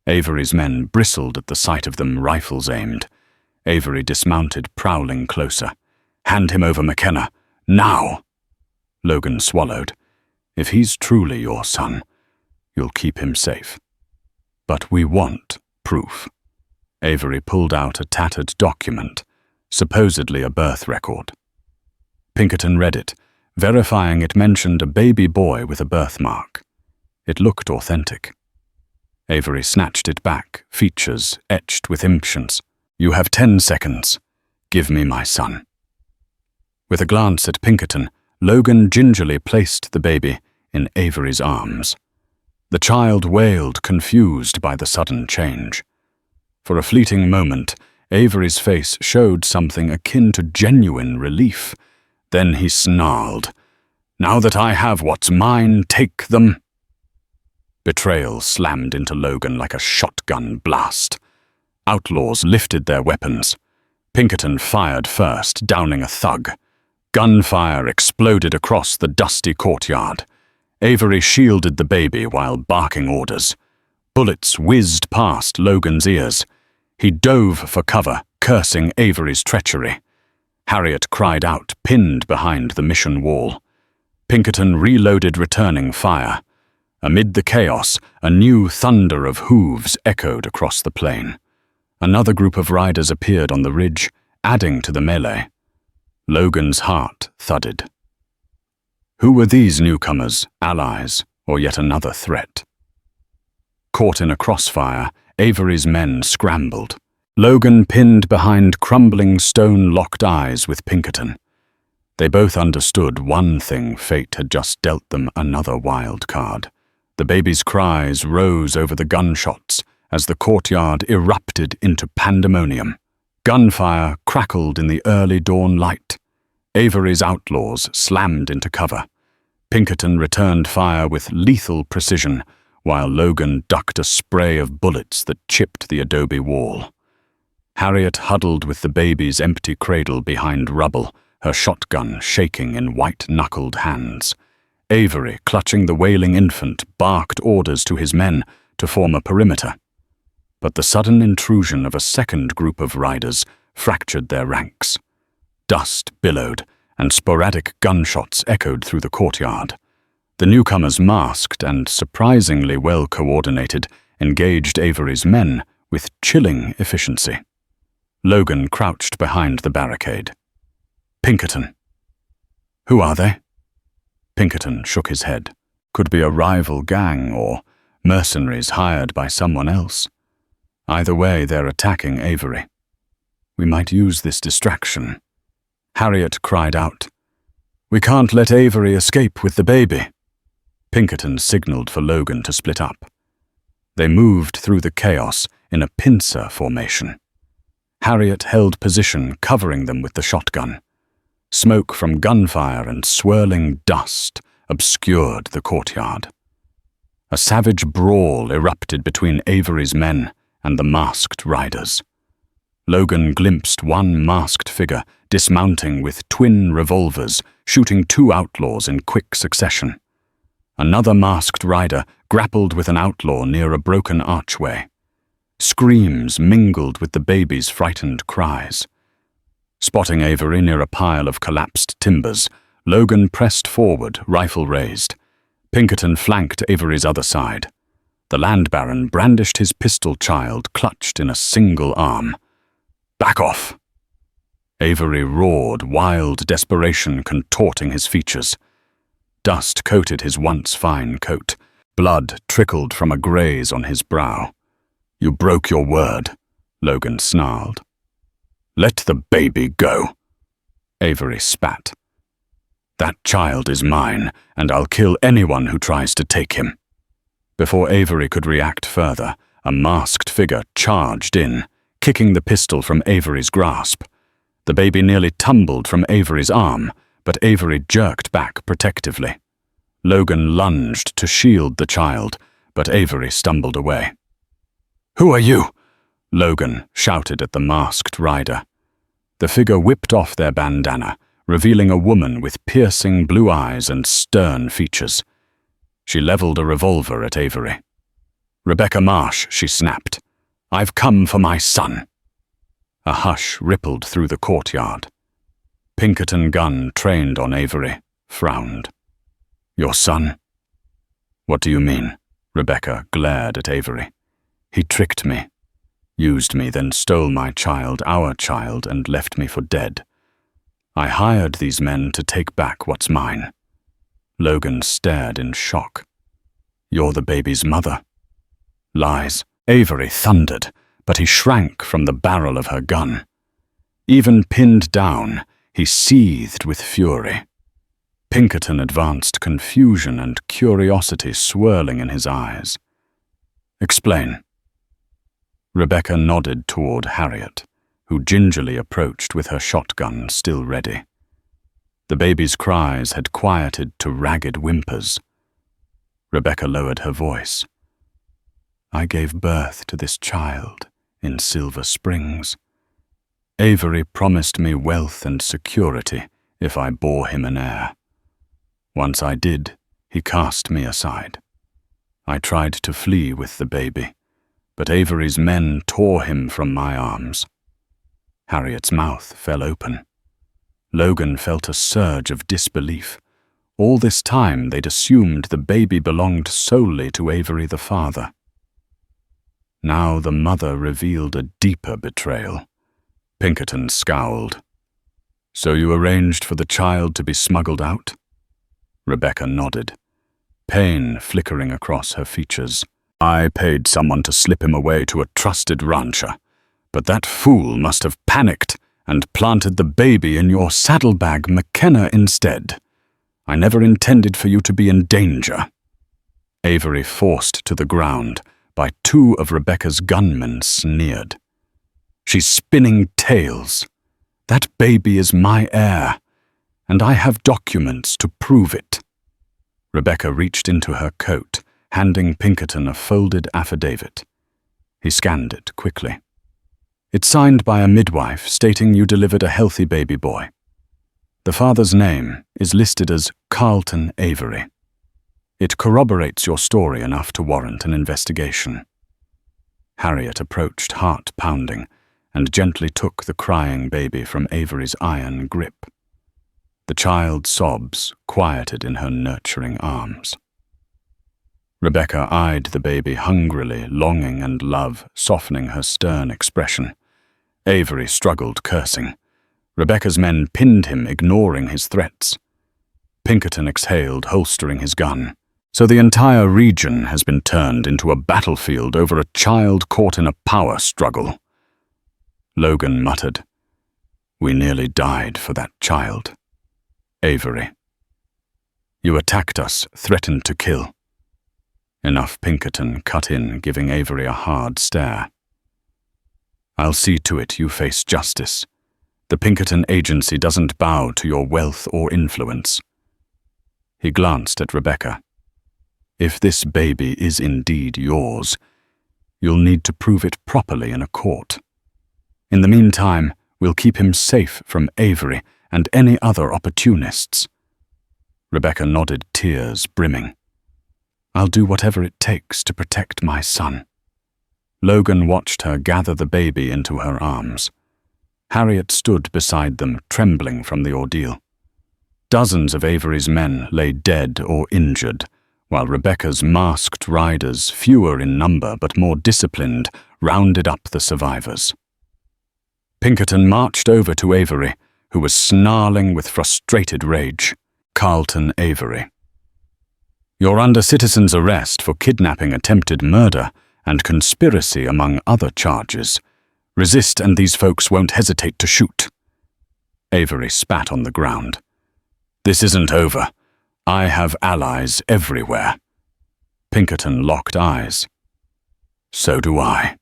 Avery's men bristled at the sight of them, rifles aimed. Avery dismounted, prowling closer. "Hand him over, McKenna. Now!" Logan swallowed. "If he's truly your son, you'll keep him safe. But we want proof." Avery pulled out a tattered document, supposedly a birth record. Pinkerton read it, verifying it mentioned a baby boy with a birthmark. It looked authentic. Avery snatched it back, features etched with impatience. "You have 10 seconds. Give me my son." With a glance at Pinkerton, Logan gingerly placed the baby in Avery's arms. The child wailed, confused by the sudden change. For a fleeting moment, Avery's face showed something akin to genuine relief. Then he snarled, "Now that I have what's mine, take them." Betrayal slammed into Logan like a shotgun blast. Outlaws lifted their weapons. Pinkerton fired first, downing a thug. Gunfire exploded across the dusty courtyard. Avery shielded the baby while barking orders. Bullets whizzed past Logan's ears. He dove for cover, cursing Avery's treachery. Harriet cried out, pinned behind the mission wall. Pinkerton reloaded, returning fire. Amid the chaos, a new thunder of hooves echoed across the plain. Another group of riders appeared on the ridge, adding to the melee. Logan's heart thudded. Who were these newcomers, allies, or yet another threat? Caught in a crossfire, Avery's men scrambled. Logan pinned behind crumbling stone locked eyes with Pinkerton. They both understood one thing: fate had just dealt them another wild card. The baby's cries rose over the gunshots as the courtyard erupted into pandemonium. Gunfire crackled in the early dawn light. Avery's outlaws slammed into cover. Pinkerton returned fire with lethal precision, while Logan ducked a spray of bullets that chipped the adobe wall. Harriet huddled with the baby's empty cradle behind rubble, her shotgun shaking in white-knuckled hands. Avery, clutching the wailing infant, barked orders to his men to form a perimeter. But the sudden intrusion of a second group of riders fractured their ranks. Dust billowed, and sporadic gunshots echoed through the courtyard. The newcomers, masked and surprisingly well coordinated, engaged Avery's men with chilling efficiency. Logan crouched behind the barricade. "Pinkerton." "Who are they?" Pinkerton shook his head. Could be a rival gang or mercenaries hired by someone else. Either way, they're attacking Avery. "We might use this distraction." Harriet cried out. "We can't let Avery escape with the baby." Pinkerton signaled for Logan to split up. They moved through the chaos in a pincer formation. Harriet held position, covering them with the shotgun. Smoke from gunfire and swirling dust obscured the courtyard. A savage brawl erupted between Avery's men and the masked riders. Logan glimpsed one masked figure dismounting with twin revolvers, shooting two outlaws in quick succession. Another masked rider grappled with an outlaw near a broken archway. Screams mingled with the baby's frightened cries. Spotting Avery near a pile of collapsed timbers, Logan pressed forward, rifle raised. Pinkerton flanked Avery's other side. The land baron brandished his pistol child clutched in a single arm. "Back off!" Avery roared, wild desperation contorting his features. Dust coated his once fine coat. Blood trickled from a graze on his brow. "You broke your word," Logan snarled. "Let the baby go," Avery spat. "That child is mine, and I'll kill anyone who tries to take him." Before Avery could react further, a masked figure charged in, kicking the pistol from Avery's grasp. The baby nearly tumbled from Avery's arm, but Avery jerked back protectively. Logan lunged to shield the child, but Avery stumbled away. "Who are you?" Logan shouted at the masked rider. The figure whipped off their bandana, revealing a woman with piercing blue eyes and stern features. She leveled a revolver at Avery. "Rebecca Marsh," she snapped. "I've come for my son." A hush rippled through the courtyard. Pinkerton gun trained on Avery, frowned. "Your son?" "What do you mean?" Rebecca glared at Avery. "He tricked me. Used me, then stole my child, our child, and left me for dead. I hired these men to take back what's mine." Logan stared in shock. "You're the baby's mother." "Lies," Avery thundered, but he shrank from the barrel of her gun. Even pinned down, he seethed with fury. Pinkerton advanced, confusion and curiosity swirling in his eyes. "Explain." Rebecca nodded toward Harriet, who gingerly approached with her shotgun still ready. The baby's cries had quieted to ragged whimpers. Rebecca lowered her voice. "I gave birth to this child in Silver Springs. Avery promised me wealth and security if I bore him an heir. Once I did, he cast me aside. I tried to flee with the baby, but Avery's men tore him from my arms." Harriet's mouth fell open. Logan felt a surge of disbelief. All this time they'd assumed the baby belonged solely to Avery the father. Now the mother revealed a deeper betrayal. Pinkerton scowled. "So you arranged for the child to be smuggled out?" Rebecca nodded, pain flickering across her features. "I paid someone to slip him away to a trusted rancher, but that fool must have panicked and planted the baby in your Saddlebag McKenna instead. I never intended for you to be in danger." Avery, forced to the ground by two of Rebecca's gunmen, sneered. "She's spinning tales. That baby is my heir, and I have documents to prove it." Rebecca reached into her coat, handing Pinkerton a folded affidavit. He scanned it quickly. "It's signed by a midwife stating you delivered a healthy baby boy. The father's name is listed as Carlton Avery. It corroborates your story enough to warrant an investigation." Harriet approached, heart pounding, and gently took the crying baby from Avery's iron grip. The child's sobs quieted in her nurturing arms. Rebecca eyed the baby hungrily, longing and love softening her stern expression. Avery struggled, cursing. Rebecca's men pinned him, ignoring his threats. Pinkerton exhaled, holstering his gun. So the entire region has been turned into a battlefield over a child caught in a power struggle. Logan muttered, "We nearly died for that child." Avery. "You attacked us, threatened to kill." Enough. Pinkerton cut in, giving Avery a hard stare. "I'll see to it you face justice. The Pinkerton Agency doesn't bow to your wealth or influence." He glanced at Rebecca. "If this baby is indeed yours, you'll need to prove it properly in a court. In the meantime, we'll keep him safe from Avery and any other opportunists." Rebecca nodded, tears brimming. "I'll do whatever it takes to protect my son." Logan watched her gather the baby into her arms. Harriet stood beside them, trembling from the ordeal. Dozens of Avery's men lay dead or injured, while Rebecca's masked riders, fewer in number but more disciplined, rounded up the survivors. Pinkerton marched over to Avery, who was snarling with frustrated rage. Carlton Avery. "You're under citizen's arrest for kidnapping, attempted murder, and conspiracy among other charges. Resist and these folks won't hesitate to shoot." Avery spat on the ground. "This isn't over. I have allies everywhere." Pinkerton locked eyes. "So do I."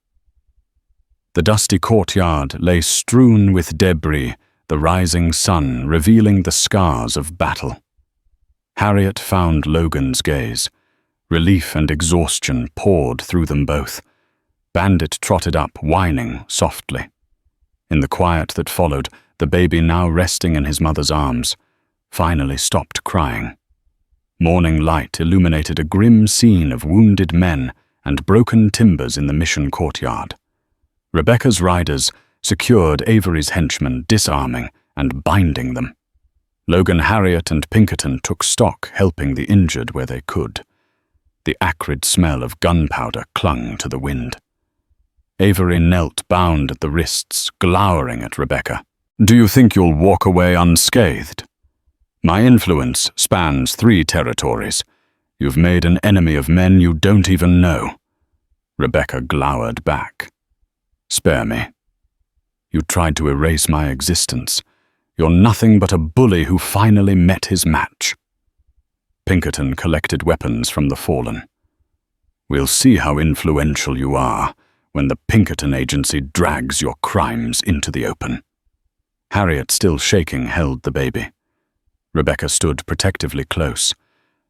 The dusty courtyard lay strewn with debris, the rising sun revealing the scars of battle. Harriet found Logan's gaze. Relief and exhaustion poured through them both. Bandit trotted up, whining softly. In the quiet that followed, the baby, now resting in his mother's arms, finally stopped crying. Morning light illuminated a grim scene of wounded men and broken timbers in the mission courtyard. Rebecca's riders secured Avery's henchmen, disarming and binding them. Logan, Harriet, and Pinkerton took stock, helping the injured where they could. The acrid smell of gunpowder clung to the wind. Avery knelt, bound at the wrists, glowering at Rebecca. "Do you think you'll walk away unscathed? My influence spans 3 territories. You've made an enemy of men you don't even know." Rebecca glowered back. "Spare me. You tried to erase my existence. You're nothing but a bully who finally met his match." Pinkerton collected weapons from the fallen. "We'll see how influential you are when the Pinkerton Agency drags your crimes into the open." Harriet, still shaking, held the baby. Rebecca stood protectively close.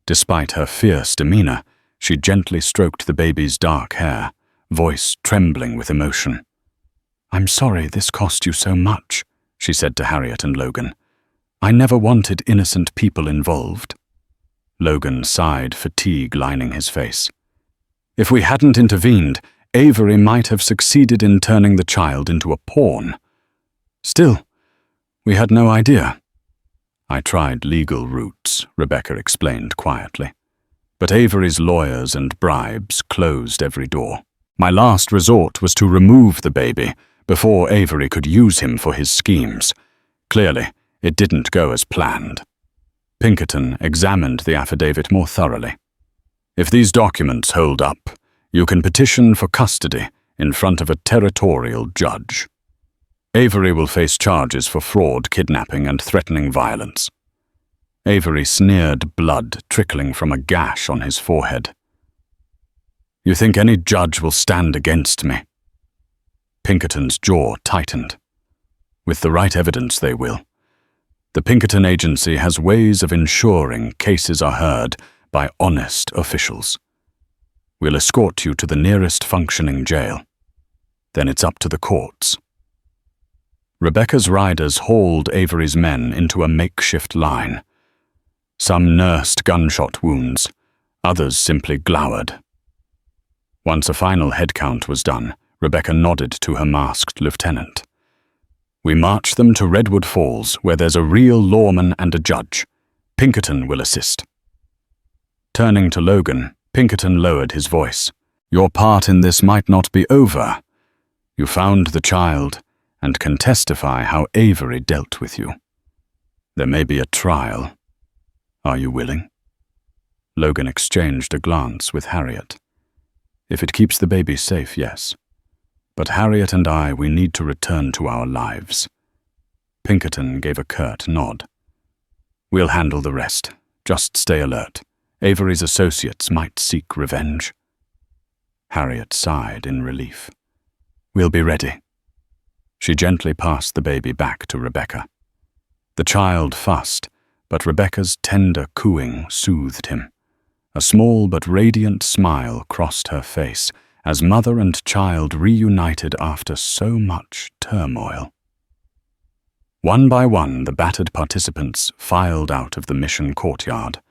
Despite her fierce demeanor, she gently stroked the baby's dark hair, voice trembling with emotion. "I'm sorry this cost you so much," she said to Harriet and Logan. "I never wanted innocent people involved." Logan sighed, fatigue lining his face. "If we hadn't intervened, Avery might have succeeded in turning the child into a pawn. Still, we had no idea." "I tried legal routes," Rebecca explained quietly. "But Avery's lawyers and bribes closed every door. My last resort was to remove the baby before Avery could use him for his schemes. Clearly, it didn't go as planned." Pinkerton examined the affidavit more thoroughly. "If these documents hold up, you can petition for custody in front of a territorial judge. Avery will face charges for fraud, kidnapping, and threatening violence." Avery sneered, blood trickling from a gash on his forehead. "You think any judge will stand against me?" Pinkerton's jaw tightened. "With the right evidence, they will. The Pinkerton Agency has ways of ensuring cases are heard by honest officials. We'll escort you to the nearest functioning jail. Then it's up to the courts." Rebecca's riders hauled Avery's men into a makeshift line. Some nursed gunshot wounds, others simply glowered. Once a final head count was done, Rebecca nodded to her masked lieutenant. We march them to Redwood Falls, where there's a real lawman and a judge. Pinkerton will assist." Turning to Logan, Pinkerton lowered his voice. "Your part in this might not be over. You found the child and can testify how Avery dealt with you. There may be a trial. Are you willing?" Logan exchanged a glance with Harriet. "If it keeps the baby safe, yes. But Harriet and we need to return to our lives." Pinkerton gave a curt nod. "We'll handle the rest. Just stay alert. Avery's associates might seek revenge." Harriet sighed in relief. "We'll be ready." She gently passed the baby back to Rebecca. The child fussed, but Rebecca's tender cooing soothed him. A small but radiant smile crossed her face as mother and child reunited after so much turmoil. One by one, the battered participants filed out of the mission courtyard.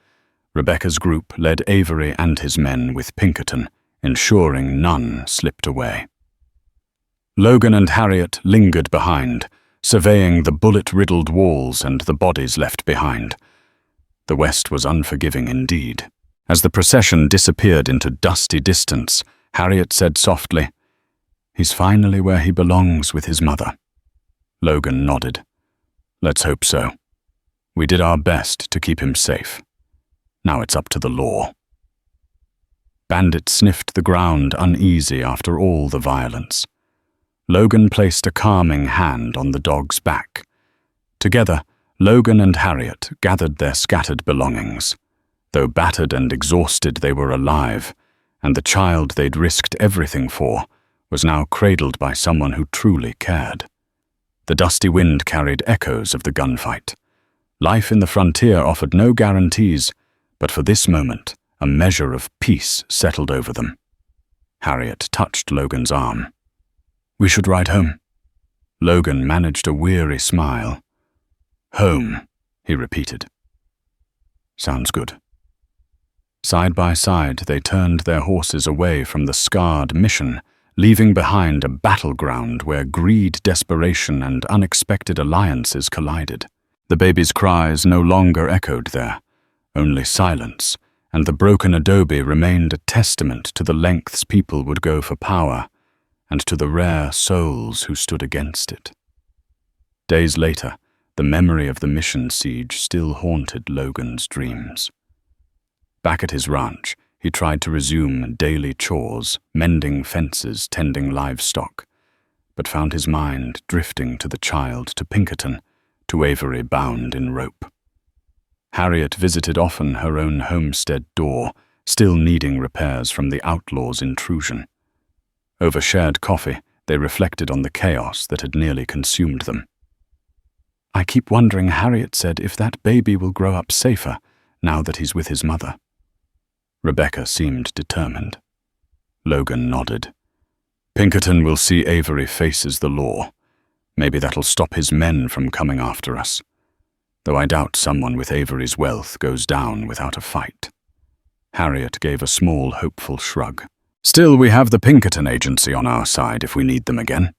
Rebecca's group led Avery and his men with Pinkerton, ensuring none slipped away. Logan and Harriet lingered behind, surveying the bullet-riddled walls and the bodies left behind. The West was unforgiving indeed. As the procession disappeared into dusty distance, Harriet said softly, "He's finally where he belongs with his mother." Logan nodded. "Let's hope so. We did our best to keep him safe. Now it's up to the law." Bandit sniffed the ground uneasy after all the violence. Logan placed a calming hand on the dog's back. Together, Logan and Harriet gathered their scattered belongings. Though battered and exhausted, they were alive, and the child they'd risked everything for was now cradled by someone who truly cared. The dusty wind carried echoes of the gunfight. Life in the frontier offered no guarantees, but for this moment, a measure of peace settled over them. Harriet touched Logan's arm. "We should ride home." Logan managed a weary smile. "Home," he repeated. "Sounds good." Side by side, they turned their horses away from the scarred mission, leaving behind a battleground where greed, desperation, and unexpected alliances collided. The baby's cries no longer echoed there, only silence, and the broken adobe remained a testament to the lengths people would go for power, and to the rare souls who stood against it. Days later, the memory of the mission siege still haunted Logan's dreams. Back at his ranch, he tried to resume daily chores, mending fences, tending livestock, but found his mind drifting to the child, to Pinkerton, to Avery bound in rope. Harriet visited often her own homestead door, still needing repairs from the outlaw's intrusion. Over shared coffee, they reflected on the chaos that had nearly consumed them. "I keep wondering," Harriet said, "if that baby will grow up safer now that he's with his mother." Rebecca seemed determined. Logan nodded. "Pinkerton will see Avery faces the law. Maybe that'll stop his men from coming after us. Though I doubt someone with Avery's wealth goes down without a fight." Harriet gave a small, hopeful shrug. "Still, we have the Pinkerton agency on our side if we need them again."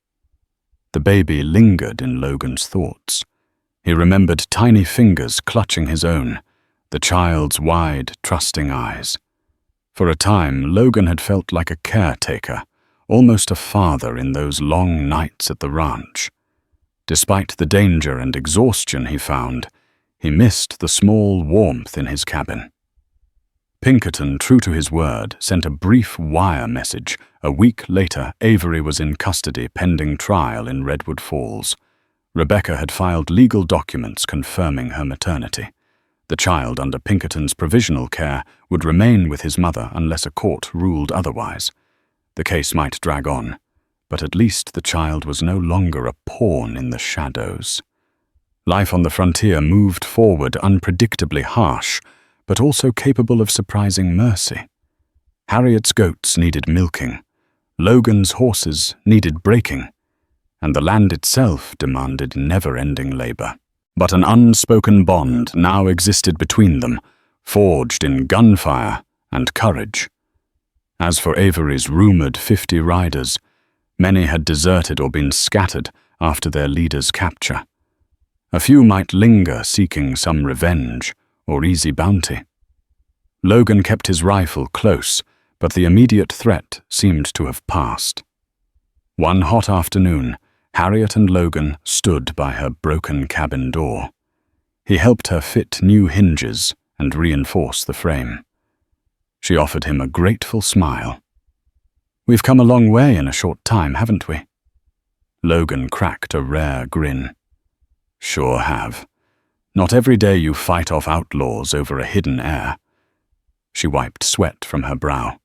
The baby lingered in Logan's thoughts. He remembered tiny fingers clutching his own, the child's wide, trusting eyes. For a time, Logan had felt like a caretaker, almost a father in those long nights at the ranch. Despite the danger and exhaustion he found, he missed the small warmth in his cabin. Pinkerton, true to his word, sent a brief wire message. A week later, Avery was in custody pending trial in Redwood Falls. Rebecca had filed legal documents confirming her maternity. The child, under Pinkerton's provisional care, would remain with his mother unless a court ruled otherwise. The case might drag on, but at least the child was no longer a pawn in the shadows. Life on the frontier moved forward unpredictably harsh, but also capable of surprising mercy. Harriet's goats needed milking, Logan's horses needed breaking, and the land itself demanded never-ending labor. But an unspoken bond now existed between them, forged in gunfire and courage. As for Avery's rumored 50 riders, many had deserted or been scattered, after their leader's capture. A few might linger seeking some revenge or easy bounty. Logan kept his rifle close, but the immediate threat seemed to have passed. One hot afternoon, Harriet and Logan stood by her broken cabin door. He helped her fit new hinges and reinforce the frame. She offered him a grateful smile. "We've come a long way in a short time, haven't we?" Logan cracked a rare grin. "Sure have. Not every day you fight off outlaws over a hidden heir." She wiped sweat from her brow.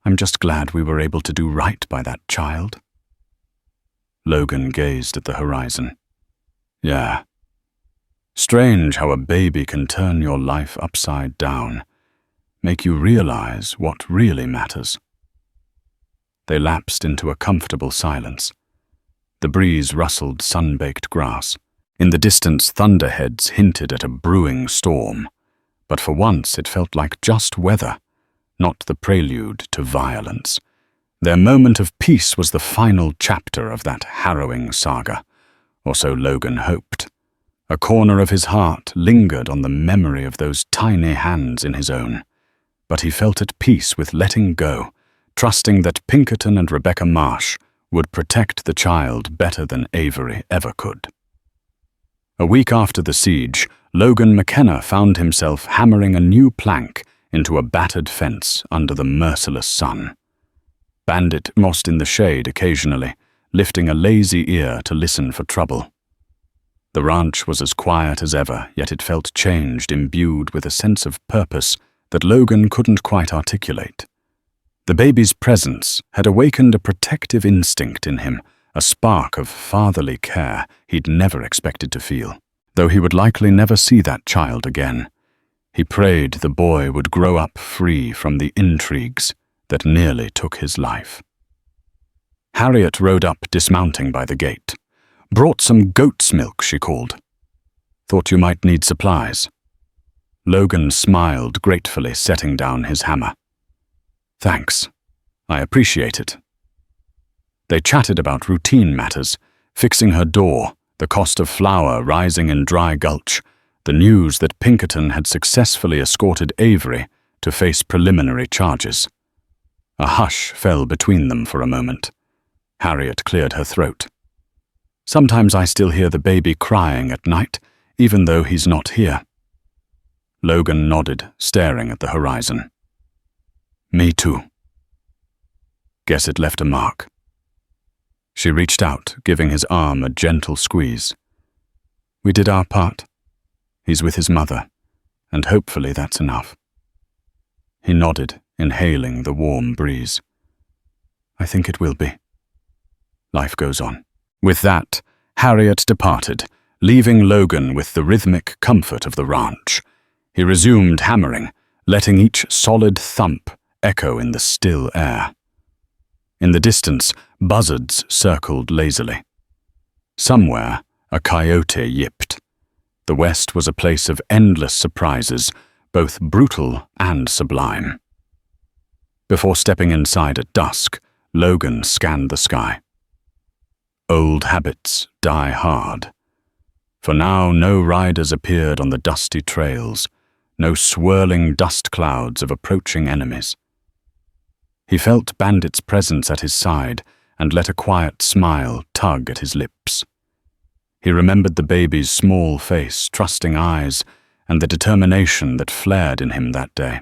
"I'm just glad we were able to do right by that child." Logan gazed at the horizon. "Yeah. Strange how a baby can turn your life upside down, make you realize what really matters." They lapsed into a comfortable silence. The breeze rustled sun-baked grass. In the distance, thunderheads hinted at a brewing storm, but for once it felt like just weather, not the prelude to violence. Their moment of peace was the final chapter of that harrowing saga, or so Logan hoped. A corner of his heart lingered on the memory of those tiny hands in his own, but he felt at peace with letting go, trusting that Pinkerton and Rebecca Marsh would protect the child better than Avery ever could. A week after the siege, Logan McKenna found himself hammering a new plank into a battered fence under the merciless sun. Bandit mossed in the shade occasionally, lifting a lazy ear to listen for trouble. The ranch was as quiet as ever, yet it felt changed, imbued with a sense of purpose that Logan couldn't quite articulate. The baby's presence had awakened a protective instinct in him, a spark of fatherly care he'd never expected to feel. Though he would likely never see that child again, he prayed the boy would grow up free from the intrigues that nearly took his life. Harriet rode up, dismounting by the gate. "Brought some goat's milk," she called. "Thought you might need supplies." Logan smiled gratefully, setting down his hammer. "Thanks. I appreciate it." They chatted about routine matters, fixing her door, the cost of flour rising in Dry Gulch, the news that Pinkerton had successfully escorted Avery to face preliminary charges. A hush fell between them for a moment. Harriet cleared her throat. "Sometimes I still hear the baby crying at night, even though he's not here." Logan nodded, staring at the horizon. "Me too." "Guess it left a mark." She reached out, giving his arm a gentle squeeze. "We did our part. He's with his mother, and hopefully that's enough." He nodded, inhaling the warm breeze. "I think it will be. Life goes on." With that, Harriet departed, leaving Logan with the rhythmic comfort of the ranch. He resumed hammering, letting each solid thump echo in the still air. In the distance, buzzards circled lazily. Somewhere, a coyote yipped. The West was a place of endless surprises, both brutal and sublime. Before stepping inside at dusk, Logan scanned the sky. Old habits die hard. For now, no riders appeared on the dusty trails, no swirling dust clouds of approaching enemies. He felt Bandit's presence at his side and let a quiet smile tug at his lips. He remembered the baby's small face, trusting eyes, and the determination that flared in him that day.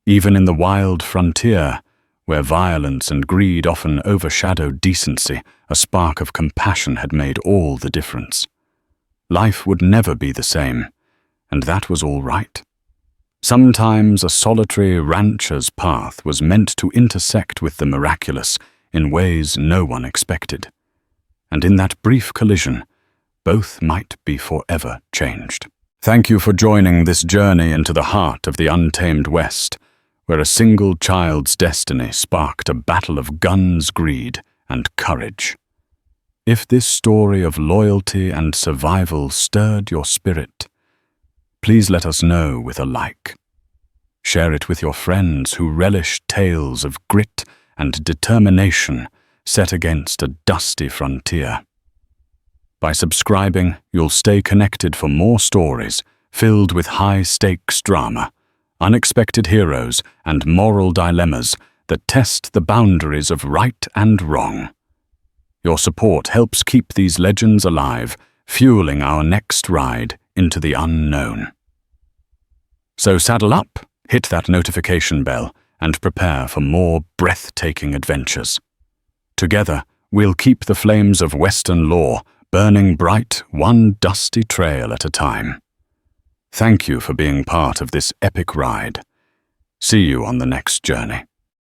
Even in the wild frontier, where violence and greed often overshadowed decency, a spark of compassion had made all the difference. Life would never be the same, and that was all right. Sometimes a solitary rancher's path was meant to intersect with the miraculous in ways no one expected. And in that brief collision, both might be forever changed. Thank you for joining this journey into the heart of the untamed West, where a single child's destiny sparked a battle of guns, greed, and courage. If this story of loyalty and survival stirred your spirit, please let us know with a like. Share it with your friends who relish tales of grit and determination set against a dusty frontier. By subscribing, you'll stay connected for more stories filled with high-stakes drama, unexpected heroes, and moral dilemmas that test the boundaries of right and wrong. Your support helps keep these legends alive, fueling our next ride into the unknown. So saddle up, hit that notification bell, and prepare for more breathtaking adventures. Together, we'll keep the flames of Western lore burning bright, one dusty trail at a time. Thank you for being part of this epic ride. See you on the next journey.